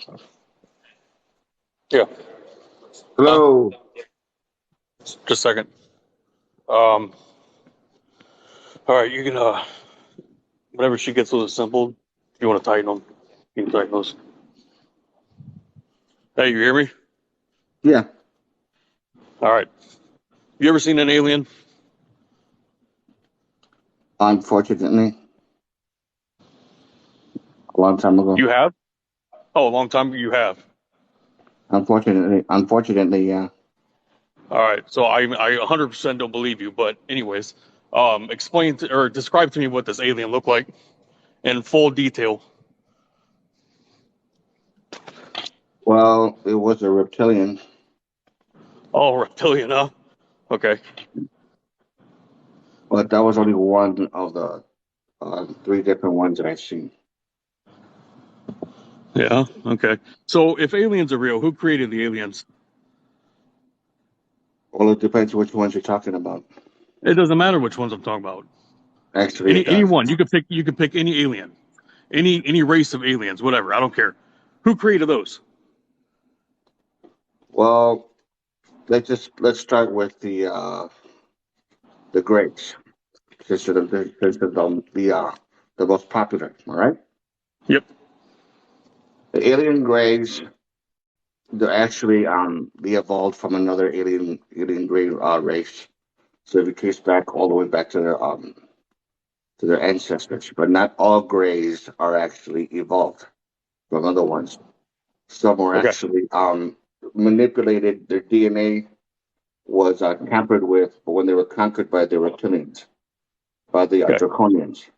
Yeah. Huh? Hello. Just a second. All right, you can whenever she gets those assembled, if you want to tighten them, you can tighten those. Hey, you hear me? Yeah, All right. You ever seen an alien? unfortunately, a long time ago. You have? Oh, a long time you have. Unfortunately, yeah. All right. So I 100% don't believe you, but anyways, explain to, or describe to me what this alien looked like in full detail. Well, it was a reptilian, Oh, reptilian, huh? Okay. but that was only one of the three different ones that I've seen. Yeah. Okay. So if aliens are real, who created the aliens? Well, it depends which ones you're talking about. It doesn't matter which ones I'm talking about. Actually, it Any does. one. You could pick any alien, any race of aliens, whatever. I don't care. Who created those? Well, let's start with the Greats, since they're the most popular. All right, Yep. the alien Greys. They're actually they evolved from another alien Grey race. So if you trace back all the way back to their ancestors, but not all Greys are actually evolved from other ones. Some were Okay. actually manipulated. Their DNA was tampered with when they were conquered by the reptilians, by the Okay. draconians.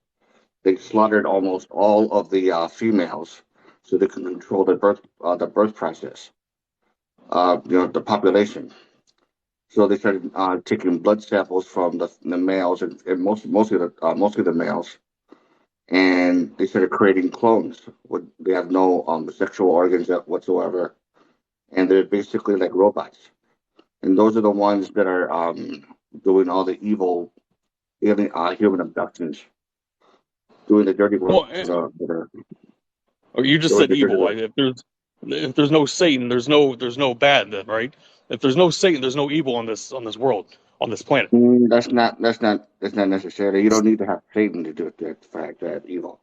They slaughtered almost all of the females so they could control the birth process. The population. So they started taking blood samples from the males and mostly the males, and they started creating clones. They have no sexual organs whatsoever, and they're basically like robots. And those are the ones that are doing all the evil human abductions, doing the dirty work Well, you just doing said the dirty evil. work. If there's no Satan, there's no bad then, right? If there's no Satan, there's no evil on this world, on this planet. That's not necessarily. You don't need to have Satan to do it to have evil.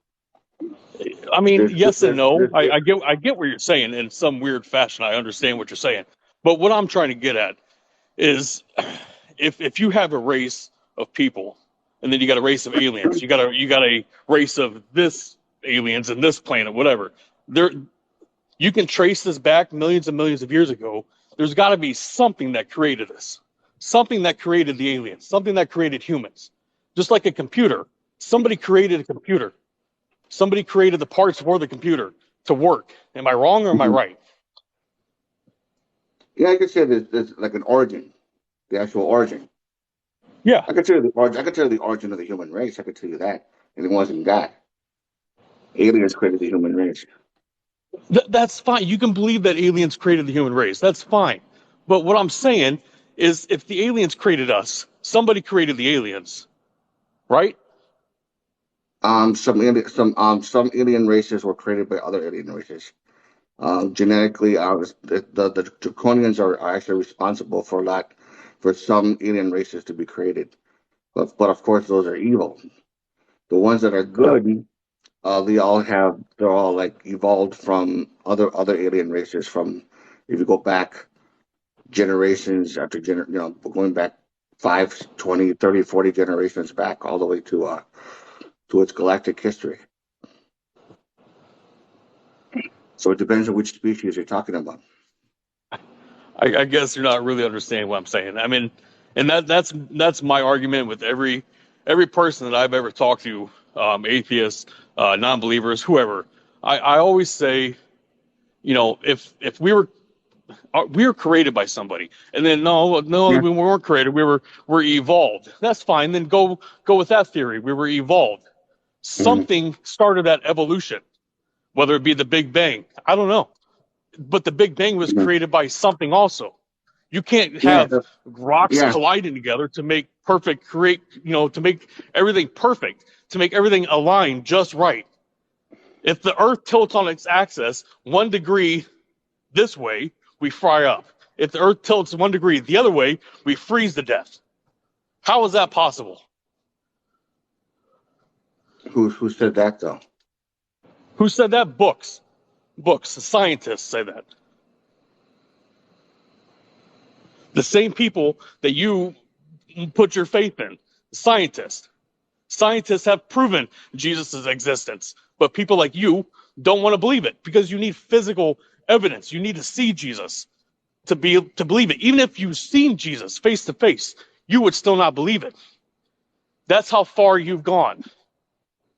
I mean, There's, yes and there's, no. there's, I get what you're saying in some weird fashion. I understand what you're saying, but what I'm trying to get at is if you have a race of people and then you got a race of aliens, you got a race of this aliens and this planet, whatever. There you can trace this back millions and millions of years ago. There's got to be something that created us, something that created the aliens, something that created humans. Just like a computer, somebody created a computer. Somebody created the parts for the computer to work. Am I wrong or am I Mhm. right? Yeah, I could say there's like an origin, the actual origin. Yeah, I could tell you the origin. I could tell you the origin of the human race. I could tell you that, and it wasn't God. Aliens created the human race. that's fine. You can believe that aliens created the human race. That's fine. But what I'm saying is if the aliens created us, somebody created the aliens, right? Some alien races were created by other alien races. Genetically, the draconians are actually responsible for a lot for some alien races to be created. But of course, those are evil. The ones that are Yeah. good, they're all like evolved from other alien races. From if you go back generations after going back 5, 20, 30, 40 generations back all the way to its galactic history. So it depends on which species you're talking about. I guess you're not really understanding what I'm saying. I mean, and that's my argument with every person that I've ever talked to, atheists, non-believers, whoever. I always say, if we were created by somebody, and then no, Yeah. we weren't created. We're evolved. That's fine. Then go with that theory. We were evolved. Hmm. Something started that evolution, whether it be the Big Bang. I don't know, but the Big Bang was Yeah. created by something also. You can't Yeah. have rocks Yeah. colliding together to make perfect create, to make everything perfect, to make everything align just right. If the Earth tilts on its axis 1 degree this way, we fry up. If the Earth tilts 1 degree the other way, we freeze to death. How is that possible? Who said that though? Who said that? Books. Scientists say that. The same people that you put your faith in. Scientists. Scientists have proven Jesus' existence, but people like you don't want to believe it because you need physical evidence. You need to see Jesus to believe it. Even if you've seen Jesus face to face, you would still not believe it. That's how far you've gone.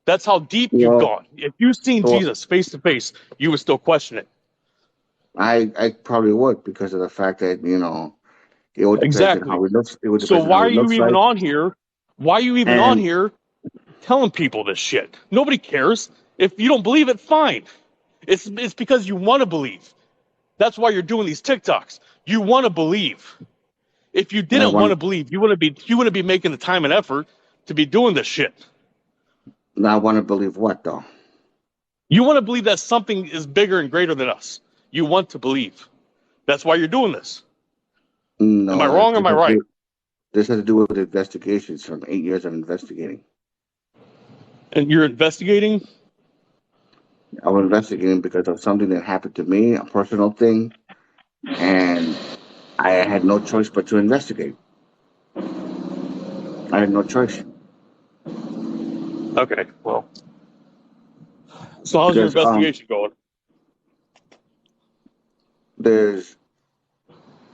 That's how deep you've Well, gone. If you've seen well, Jesus face to face, you would still question it. I probably would because of the fact that it would depend on Exactly. how it looks. It would So depend on why how are it you looks even like. on here? Why are you even on And here telling people this shit? Nobody cares. If you don't believe it, fine. It's because you want to believe. That's why you're doing these TikToks. You want to believe. If you I didn't want want to believe, you wouldn't be making the time and effort to be doing this shit. I want to believe what though? You want to believe that something is bigger and greater than us. You want to believe. That's why you're doing this. Am I No, wrong or am I right? this has to do with investigations from 8 years of investigating. And you're investigating? I was investigating because of something that happened to me, a personal thing, and I had no choice but to investigate. I had no choice Okay, well. So how's your because investigation going? there's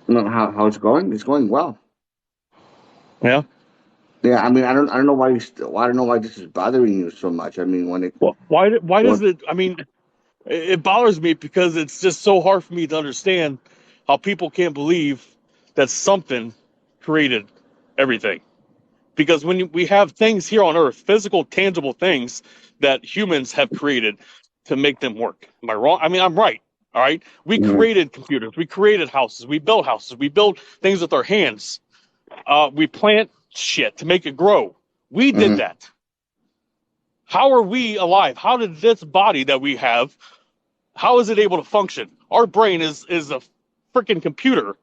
how it's going. It's going well. Yeah. Yeah, I mean, I don't know why I don't know why this is bothering you so much. I mean, Well, why does when it? I mean, it bothers me because it's just so hard for me to understand how people can't believe that something created everything. Because when we have things here on Earth, physical, tangible things that humans have created to make them work. Am I wrong? I mean, I'm right. All right. We Mhm, created computers. We created houses. We built houses. We built things with our hands. We plant shit to make it grow. We did mhm. that. How are we alive? How did this body that we have, how is it able to function? Our brain is a freaking computer.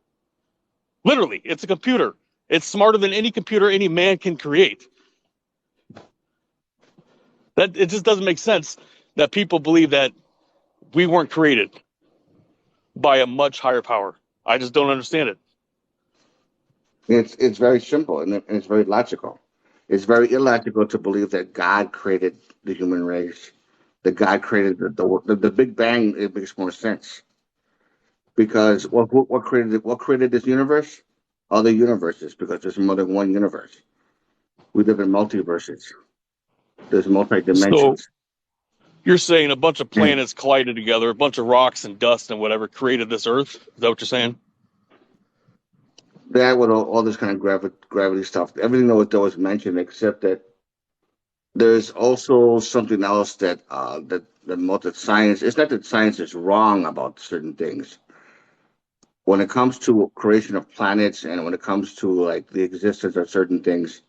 Literally, it's a computer. It's smarter than any computer any man can create. That it just doesn't make sense that people believe that we weren't created by a much higher power. I just don't understand it. It's very simple and it's very logical. It's very illogical to believe that God created the human race. That God created the Big Bang. It makes more sense because what created this universe? Other universes, because there's more than one universe. We live in multiverses. There's multi So dimensions, you're saying a bunch of and planets collided together, a bunch of rocks and dust and whatever created this Earth? Is that what you're saying? that with all this kind of gravity stuff, everything that was mentioned, except that there's also something else that science. It's not that science is wrong about certain things. When it comes to creation of planets and when it comes to like the existence of certain things,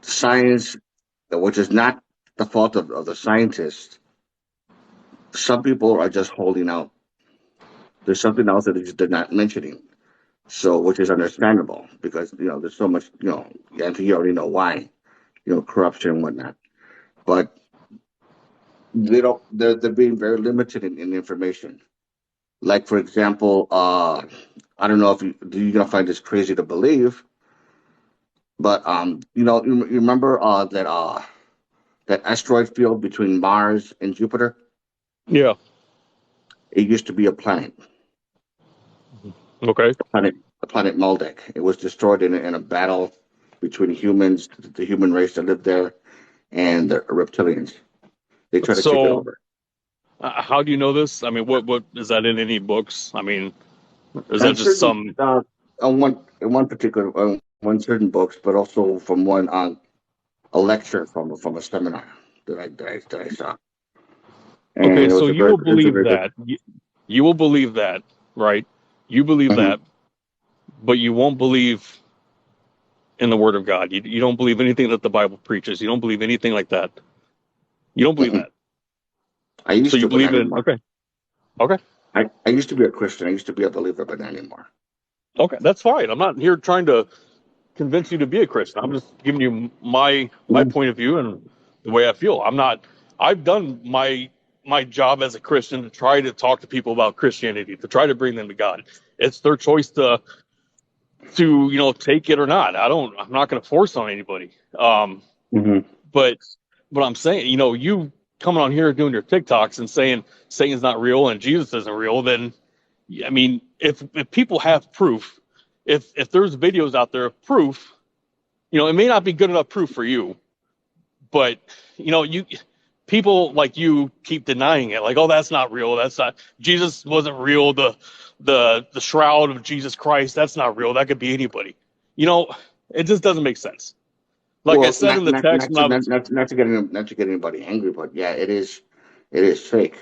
science, which is not the fault of the scientists, some people are just holding out. There's something else that they're not mentioning. So, which is understandable because there's so much I think you already know why corruption and whatnot. But they don't. They're being very limited in information. Like for example, I don't know if you're gonna find this crazy to believe, but you remember that asteroid field between Mars and Jupiter? Yeah. It used to be a planet, Okay. the planet Maldek. It was destroyed in a battle between humans, the human race that lived there, and the reptilians. They tried to take it So over. how do you know this? I mean, what is that in any books? I mean, is that And just certain some? on one particular one certain books, but also from one on a lecture from a seminar that I saw, Okay, and so you will it was a believe very good. that. You will believe that, right? You believe Mhm, that, but you won't believe in the Word of God. You don't believe anything that the Bible preaches. You don't believe anything like that. You don't believe mhm. that. I So used you to, but not believe in, anymore. okay. Okay. I used to be a Christian. I used to be a believer, but not anymore. Okay. That's fine. I'm not here trying to convince you to be a Christian. I'm just giving you my Mhm. point of view and the way I feel. I'm not. I've done my job as a Christian to try to talk to people about Christianity, to try to bring them to God. It's their choice to take it or not. I'm not going to force on anybody. Mhm. But I'm saying, you coming on here doing your TikToks and saying Satan's not real and Jesus isn't real, then I mean, if people have proof, if there's videos out there of proof, it may not be good enough proof for you, but you people like you keep denying it, like, oh, that's not real, that's not, Jesus wasn't real, the shroud of Jesus Christ, that's not real, that could be anybody. you know it just doesn't make sense. Like I Well, said in the text when I was not to get anybody angry, but yeah, it is fake,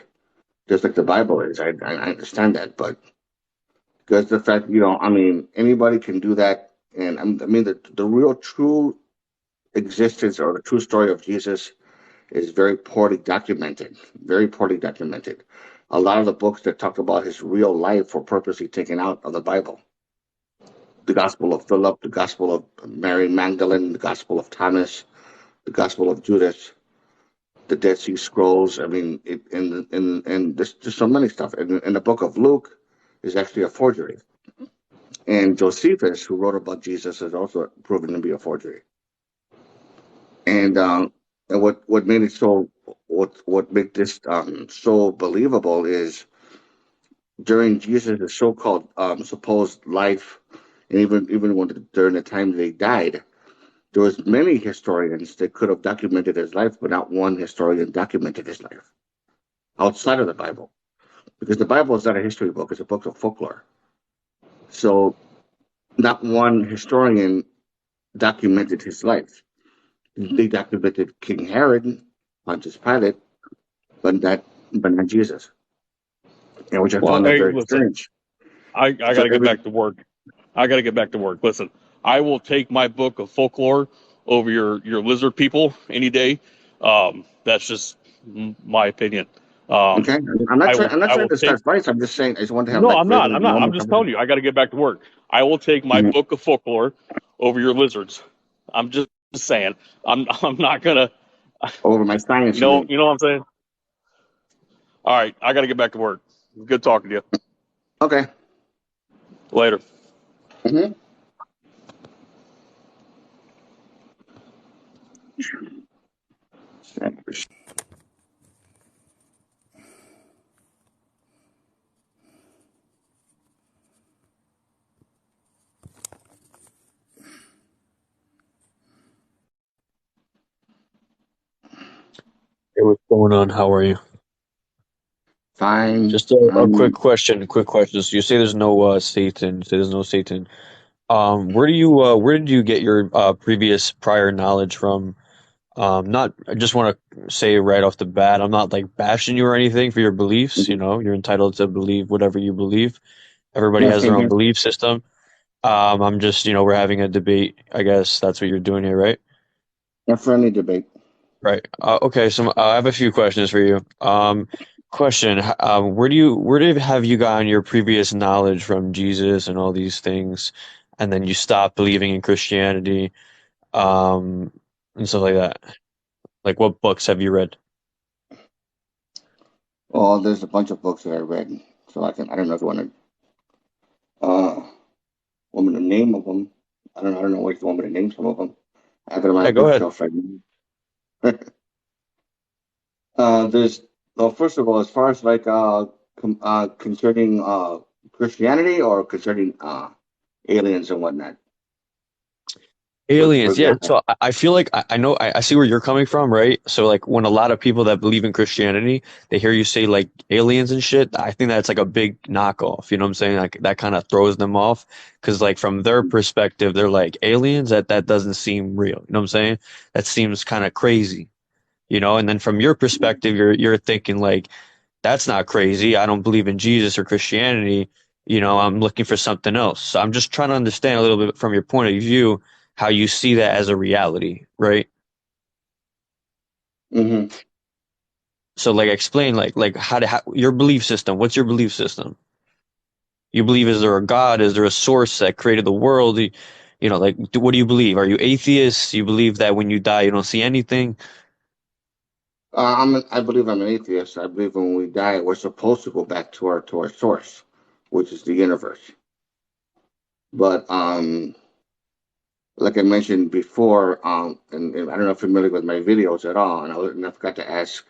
just like the Bible is. I understand that, but because the fact, I mean, anybody can do that, and I mean, the real true existence or the true story of Jesus is very poorly documented. Very poorly documented. A lot of the books that talk about his real life were purposely taken out of the Bible. The Gospel of Philip, the Gospel of Mary Magdalene, the Gospel of Thomas, the Gospel of Judas, the Dead Sea Scrolls. I mean, and there's just so many stuff. And the book of Luke is actually a forgery. And Josephus, who wrote about Jesus, is also proven to be a forgery. And what made it so what made this so believable is during Jesus' so-called supposed life, and even during the time that he died, there was many historians that could have documented his life, but not one historian documented his life outside of the Bible, because the Bible is not a history book; it's a book of folklore. So not one historian documented his life. They documented King Herod, Pontius Pilate, but not Jesus, and which I well, found that hey, very listen, strange. I got So to get every back to work. I got to get back to work. Listen, I will take my book of folklore over your lizard people any day. That's just my opinion. Um, okay, I'm not I trying will to take. start fights. I'm just saying I just want to have No, like I'm not. very I'm not. I'm normal just telling conversation. you. I got to get back to work. I will take my Mhm. book of folklore over your lizards. I'm just saying. I'm not gonna. Over my science, you mean? You know what I'm saying? All right. I got to get back to work. Good talking to you. Okay. Later. hmm Hey, what's going on? How are you? Fine. Just a quick question. Quick question. So you say there's no Satan. You say there's no Satan. Where did you get your previous prior knowledge from? Not. I just want to say right off the bat, I'm not like bashing you or anything for your beliefs. You Mhm. know, you're entitled to believe whatever you believe. Everybody Yeah, has their same own here. belief system. I'm just, we're having a debate. I guess that's what you're doing here, right? A friendly debate. Right. Okay. So I have a few questions for you. Question: where did have you gotten your previous knowledge from Jesus and all these things, and then you stopped believing in Christianity, um, and stuff like that? Like, what books have you read? Oh, there's a bunch of books that I read, so I don't know if you uh want me to name of them. I don't know if you want me to name some of them. I have it on my Yeah, go ahead. bookshelf right now. There's well, first of all, as far as like concerning Christianity or concerning aliens and whatnot. For Aliens, yeah. example. So I feel like I know I see where you're coming from, right? So like when a lot of people that believe in Christianity, they hear you say like aliens and shit, I think that's like a big knockoff. You know what I'm saying? Like that kind of throws them off because like from their perspective, they're like aliens. That doesn't seem real. You know what I'm saying? That seems kind of crazy. You know, and then from your perspective, you're thinking like that's not crazy. I don't believe in Jesus or Christianity. You know, I'm looking for something else. So I'm just trying to understand a little bit from your point of view how you see that as a reality, right? hmm So like explain like how your belief system. What's your belief system? You believe is there a God? Is there a source that created the world? You know, like what do you believe? Are you atheist? You believe that when you die you don't see anything? I believe I'm an atheist. I believe when we die, we're supposed to go back to our source, which is the universe. But like I mentioned before, and I don't know if you're familiar with my videos at all, and I forgot to ask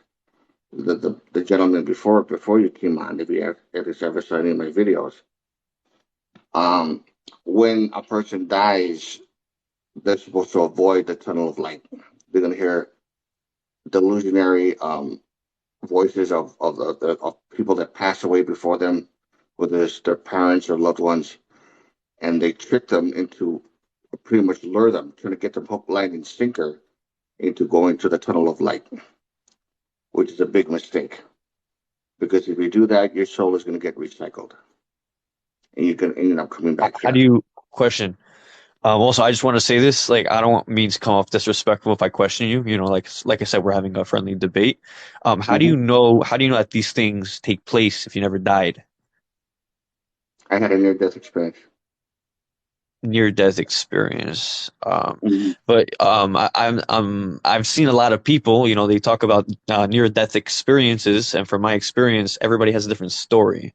the gentleman before you came on if he's ever saw any of my videos. Um, when a person dies, they're supposed to avoid the tunnel of light. They're gonna hear delusionary voices of people that passed away before them, whether it's their parents or loved ones, and they trick them into pretty much lure them, trying to get them hook, line, and sinker into going to the tunnel of light, which is a big mistake. Because if you do that, your soul is going to get recycled, and you can end up coming back How do here. you question? Also, I just want to say this, like, I don't mean to come off disrespectful if I question you. You know, like I said, we're having a friendly debate. Hmm. How do you know that these things take place if you never died? I had a near-death experience. Near death experience. Hmm. I've seen a lot of people, you know, they talk about near death experiences, and from my experience, everybody has a different story.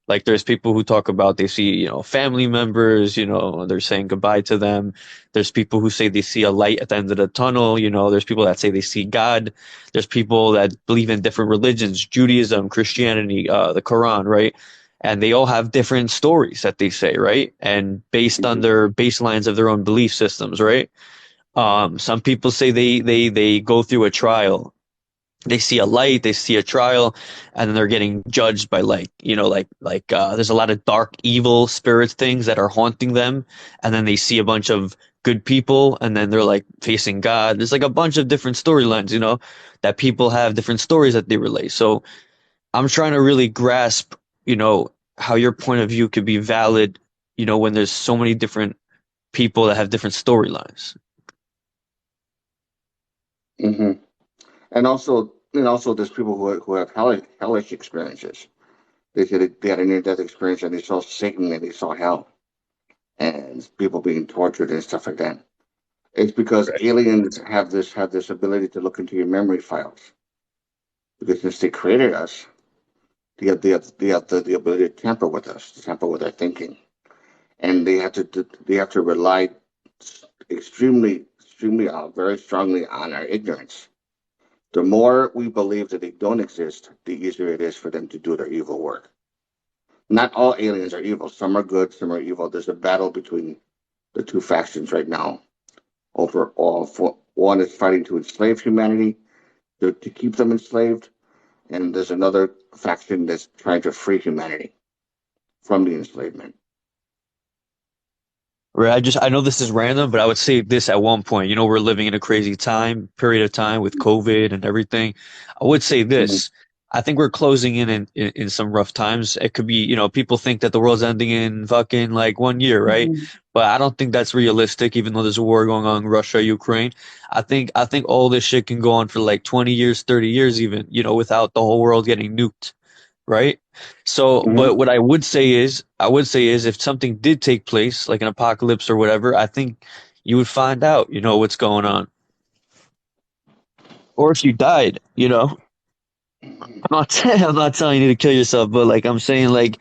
Like there's people who talk about they see, you know, family members, you know, they're saying goodbye to them. There's people who say they see a light at the end of the tunnel, you know, there's people that say they see God. There's people that believe in different religions, Judaism, Christianity, the Quran, right? And they all have different stories that they say, right? And based on Hmm. their baselines of their own belief systems, right? Some people say they go through a trial. They see a light, they see a trial, and then they're getting judged by like, you know, there's a lot of dark, evil spirit things that are haunting them, and then they see a bunch of good people, and then they're like facing God. There's like a bunch of different storylines, you know, that people have different stories that they relate. So I'm trying to really grasp, you know, how your point of view could be valid, you know, when there's so many different people that have different storylines. Hmm. And also, there's people who have hellish experiences. They said they had a near-death experience and they saw Satan and they saw hell and people being tortured and stuff like that. It's because Right. aliens have this ability to look into your memory files. Because since they created us, they have the ability to tamper with us, to tamper with our thinking, and they have to rely extremely very strongly on our ignorance. The more we believe that they don't exist, the easier it is for them to do their evil work. Not all aliens are evil. Some are good, some are evil. There's a battle between the two factions right now over all. One is fighting to enslave humanity, to keep them enslaved, and there's another faction that's trying to free humanity from the enslavement. Right. I know this is random, but I would say this at one point. You know, we're living in a crazy period of time with COVID and everything. I would say Mhm. this. I think we're closing in some rough times. It could be, you know, people think that the world's ending in fucking like 1 year, right? But I don't think that's realistic, even though there's a war going on in Russia, Ukraine. I think all this shit can go on for like 20 years, 30 years even, you know, without the whole world getting nuked, right? So, Mhm. but what I would say is if something did take place, like an apocalypse or whatever, I think you would find out, you know, what's going on. Or if you died, you know, I'm not telling you to kill yourself, but like I'm saying, like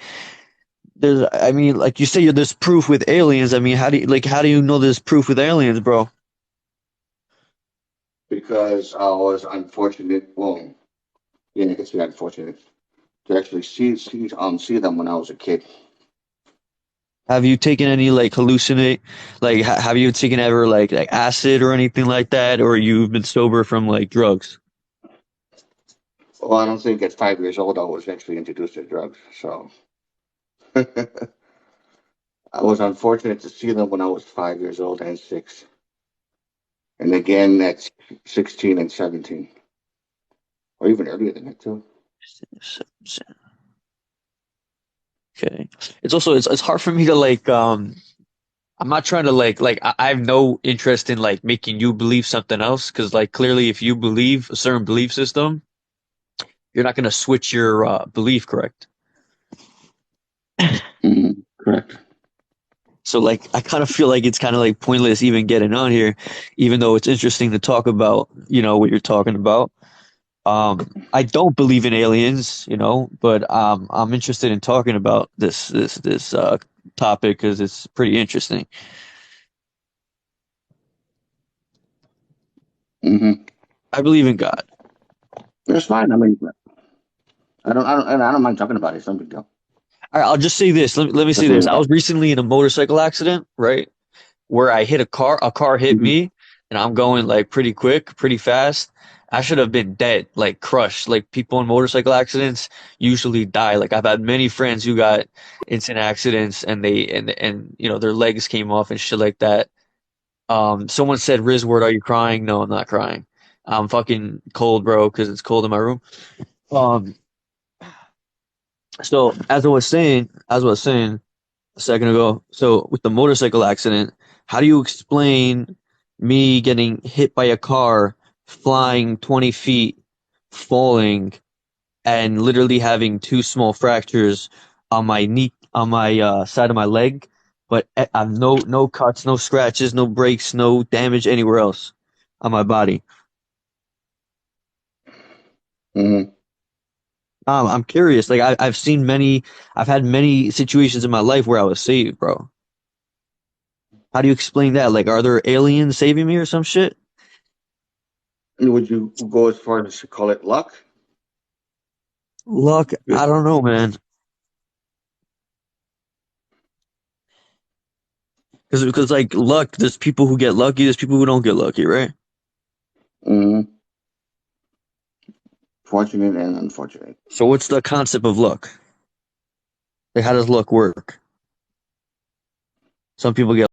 I mean, like you say, there's proof with aliens. I mean, how do you know there's proof with aliens, bro? Because I was unfortunate. Well, yeah, I guess we unfortunate to actually see them when I was a kid. Have you taken any like hallucinate, like have you taken ever like acid or anything like that, or you've been sober from like drugs? Well, I don't think at 5 years old I was actually introduced to drugs. So I was unfortunate to see them when I was 5 years old and six, and again at 16 and 17, or even earlier than that too. Okay. It's also it's hard for me to like I'm not trying to I have no interest in like making you believe something else because like clearly if you believe a certain belief system, you're not gonna switch your belief, correct? Correct. So like I kind of feel like it's kind of like pointless even getting on here, even though it's interesting to talk about, what you're talking about. I don't believe in aliens, but I'm interested in talking about this topic because it's pretty interesting. Mm-hmm. I believe in God. It's fine. I mean, I don't mind talking about it. It's no big deal. All right, I'll just say this. Let me say That's what this. it's I about. was recently in a motorcycle accident, right? Where I hit a car. A car hit Mm-hmm. me, and I'm going like pretty quick, pretty fast. I should have been dead, like crushed. Like people in motorcycle accidents usually die. Like I've had many friends who got into accidents and their legs came off and shit like that. Someone said, "Rizward, are you crying?" No, I'm not crying. I'm fucking cold, bro, because it's cold in my room. Um, so as I was saying a second ago, so with the motorcycle accident, how do you explain me getting hit by a car, flying 20 feet, falling, and literally having two small fractures on my knee, on my side of my leg, but I've no cuts, no scratches, no breaks, no damage anywhere else on my body. Mm-hmm. I'm curious. Like I've had many situations in my life where I was saved, bro. How do you explain that? Like, are there aliens saving me or some shit? Would you go as far as to call it luck? Luck, I don't know, man. Because like luck, there's people who get lucky, there's people who don't get lucky, right? Mm-hmm. Fortunate and unfortunate. So what's the concept of luck? Like, how does luck work? Some people get